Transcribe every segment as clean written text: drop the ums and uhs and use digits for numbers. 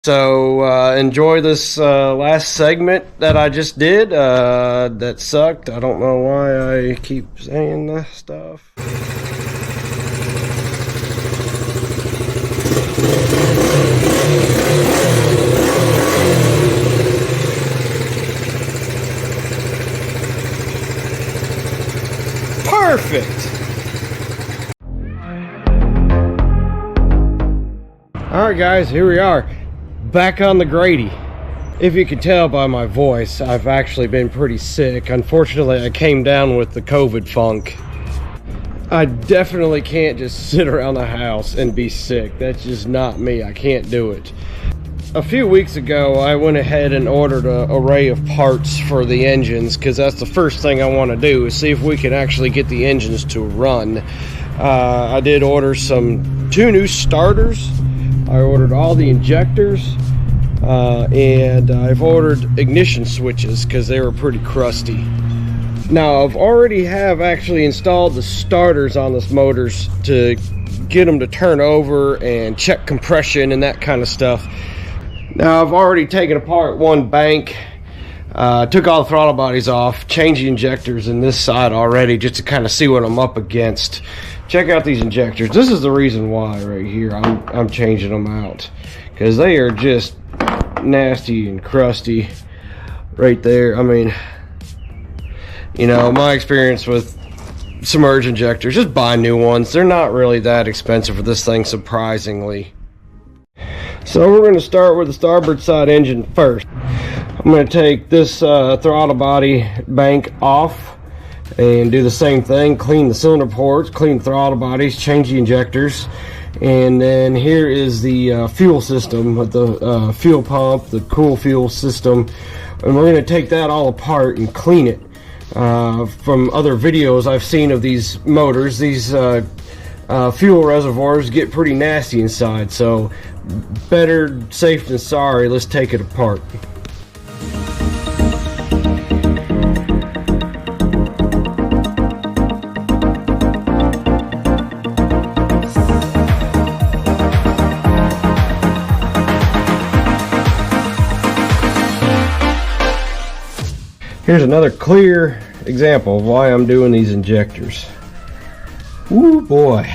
So enjoy this last segment that I just did. That sucked. I don't know why I keep saying this stuff. Perfect. All right, guys, here we are. Back on the Grady. If you can tell by my voice, I've actually been pretty sick. Unfortunately, I came down with the COVID funk. I definitely can't just sit around the house and be sick. That's just not me. I can't do it. A few weeks ago, I went ahead and ordered an array of parts for the engines because that's the first thing I want to do is see if we can actually get the engines to run. I did order two new starters. I ordered all the injectors, and I've ordered ignition switches because they were pretty crusty. Now, I've already actually installed the starters on this motors to get them to turn over and check compression and that kind of stuff. Now, I've already taken apart one bank, took all the throttle bodies off, changed the injectors in this side already just to kind of see what I'm up against. Check out these injectors. This is the reason why right here I'm changing them out, because they are just nasty and crusty right there. I mean, you know, my experience with submerged injectors, just buy new ones. They're not really that expensive for this thing, surprisingly. So we're going to start with the starboard side engine first. I'm going to take this throttle body bank off and do the same thing. Clean the cylinder ports, clean the throttle bodies, change the injectors. And then here is the fuel system with the fuel pump, the cool fuel system. And we're going to take that all apart and clean it. From other videos I've seen of these motors, these fuel reservoirs get pretty nasty inside. So better safe than sorry. Let's take it apart. Here's another clear example of why I'm doing these injectors. Woo boy.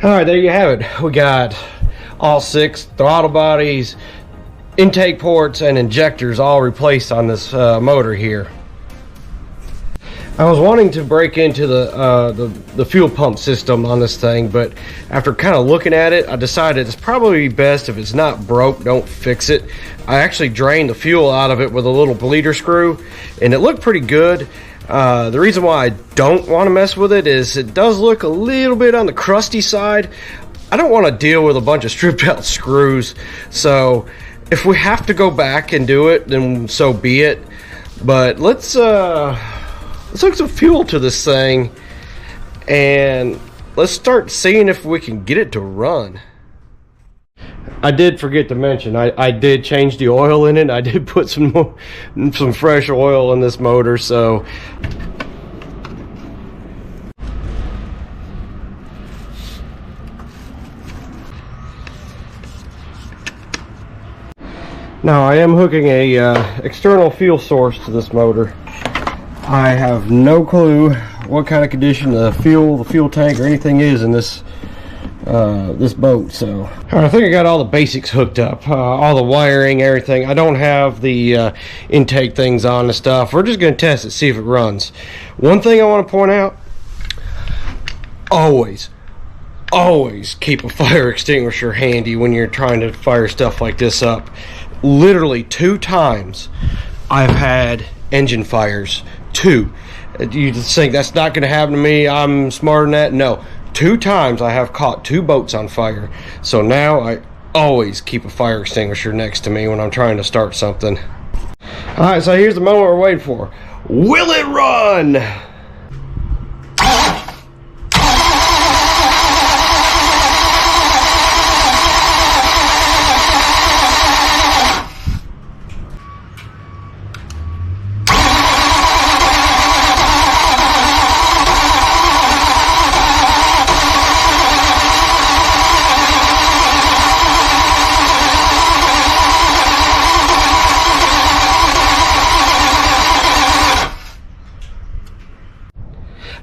Alright, there you have it. We got all 6 throttle bodies, intake ports, and injectors all replaced on this motor here. I was wanting to break into the fuel pump system on this thing, but after kind of looking at it, I decided it's probably best if it's not broke, don't fix it. I actually drained the fuel out of it with a little bleeder screw, and it looked pretty good. The reason why I don't want to mess with it is it does look a little bit on the crusty side. I don't want to deal with a bunch of stripped out screws, so if we have to go back and do it, then so be it. But let's hook some fuel to this thing and let's start seeing if we can get it to run. I did forget to mention, I did change the oil in it. I did put some fresh oil in this motor, so Now I am hooking a external fuel source to this motor. I have no clue what kind of condition the fuel tank or anything is in this this boat. So I think I got all the basics hooked up, all the wiring, everything. I don't have the intake things on and stuff. We're just going to test it, see if it runs. One thing I want to point out: always keep a fire extinguisher handy when you're trying to fire stuff like this up. Literally 2 times I've had engine fires. 2. You just think that's not going to happen to me, I'm smarter than that? No. 2 times I have caught 2 boats on fire. So now I always keep a fire extinguisher next to me when I'm trying to start something. Alright, so here's the moment we're waiting for. Will it run?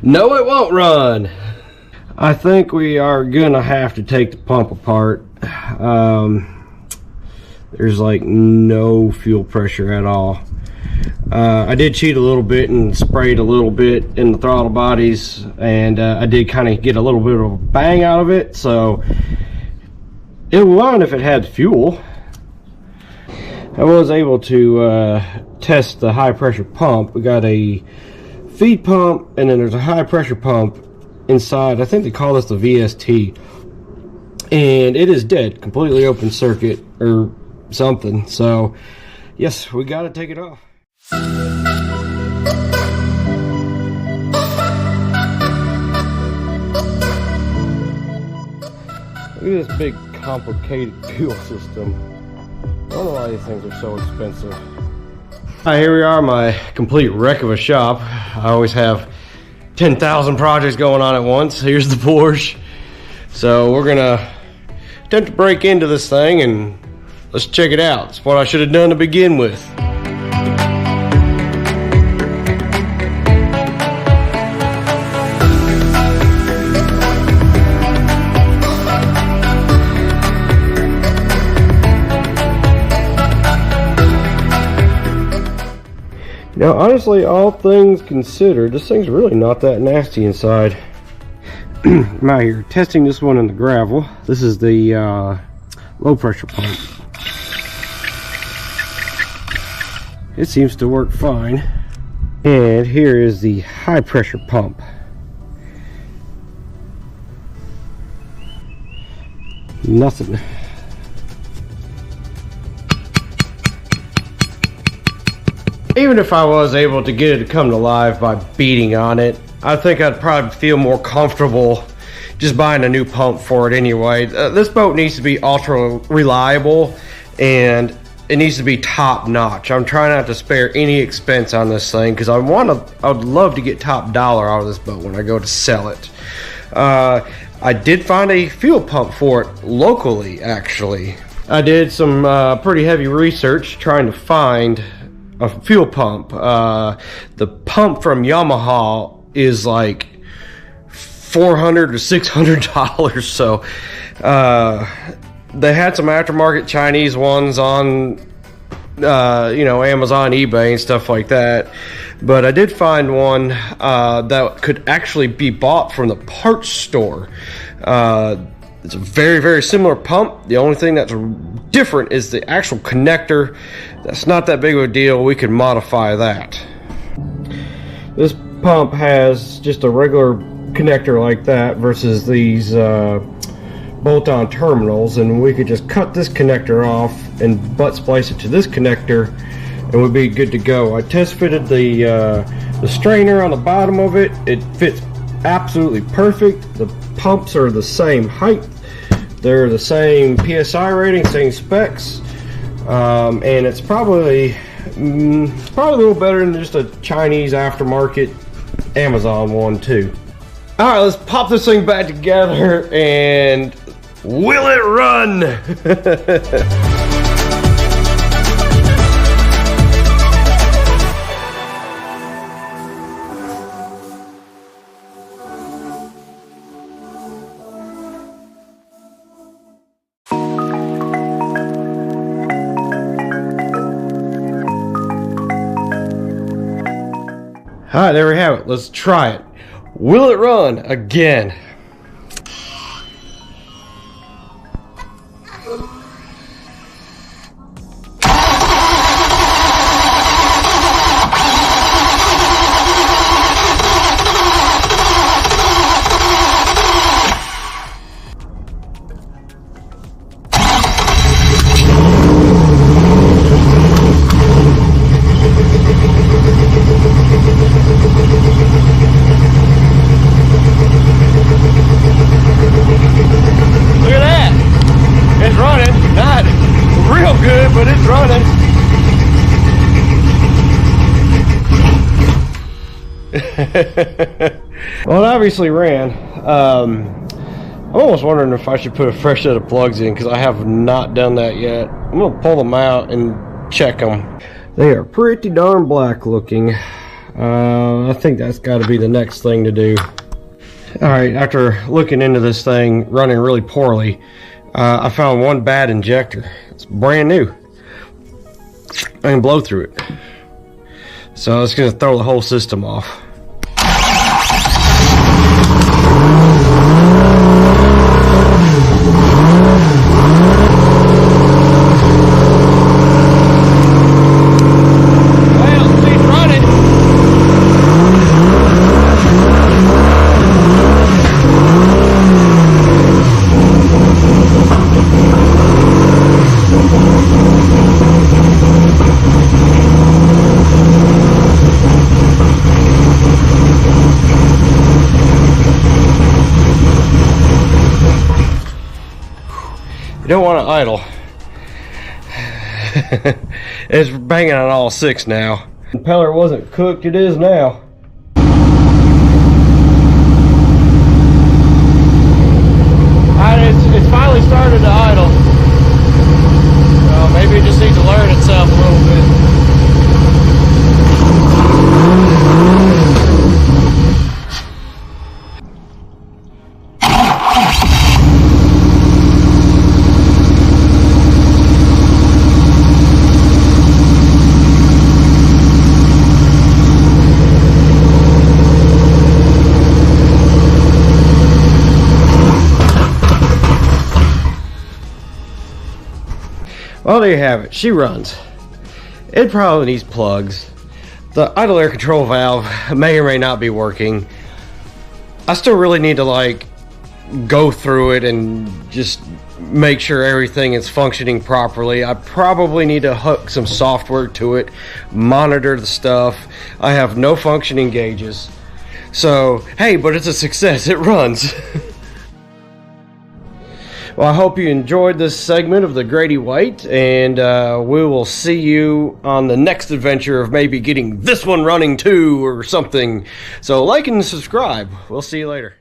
No, it won't run. I think we are gonna have to take the pump apart. There's like no fuel pressure at all. I did cheat a little bit and sprayed a little bit in the throttle bodies, and I did kind of get a little bit of a bang out of it, so it would run if it had fuel. I was able to test the high pressure pump. We got a feed pump, and then there's a high pressure pump inside. I think they call this the VST, and it is dead, completely open circuit or something. So yes, we got to take it off. Look at this big complicated fuel system. I don't know why these things are so expensive. Hi, here we are, my complete wreck of a shop. I always have 10,000 projects going on at once. Here's the Porsche. So we're gonna attempt to break into this thing and let's check it out. It's what I should have done to begin with. Now, honestly, all things considered, this thing's really not that nasty inside. I'm out here testing this one in the gravel. This is the low pressure pump. It seems to work fine. And here is the high pressure pump. Nothing. Even if I was able to get it to come to life by beating on it, I think I'd probably feel more comfortable just buying a new pump for it anyway. This boat needs to be ultra reliable, and it needs to be top notch. I'm trying not to spare any expense on this thing because I'd love to get top dollar out of this boat when I go to sell it. I did find a fuel pump for it locally, actually. I did some pretty heavy research trying to find a fuel pump. The pump from Yamaha is like $400 to $600, so they had some aftermarket Chinese ones on you know, Amazon, eBay and stuff like that, but I did find one that could actually be bought from the parts store. It's a very, very similar pump. The only thing that's different is the actual connector. That's not that big of a deal. We can modify that. This pump has just a regular connector like that versus these bolt-on terminals, and we could just cut this connector off and butt splice it to this connector and we'd be good to go. I test fitted the strainer on the bottom of it. It fits absolutely perfect. The pumps are the same height. They're the same PSI rating, same specs, and it's probably a little better than just a Chinese aftermarket Amazon one too. All right, let's pop this thing back together and will it run? Alright, there we have it. Let's try it. Will it run again? Good, but it's running. Well, it obviously ran. I'm almost wondering if I should put a fresh set of plugs in, because I have not done that yet. I'm going to pull them out and check them. They are pretty darn black looking. I think that's got to be the next thing to do. Alright, after looking into this thing running really poorly, I found one bad injector. It's brand new. I can blow through it. So it's going to throw the whole system off. You don't want to idle. It's banging on all six now. The impeller wasn't cooked, it is now. It's finally started to idle. Maybe it just needs to learn itself a little bit. Well, there you have it. She runs. It probably needs plugs. The idle air control valve may or may not be working. I still really need to like go through it and just make sure everything is functioning properly. I probably need to hook some software to it, monitor the stuff. I have no functioning gauges. So, hey, but it's a success. It runs. Well, I hope you enjoyed this segment of the Grady White, and we will see you on the next adventure of maybe getting this one running too or something. So like and subscribe. We'll see you later.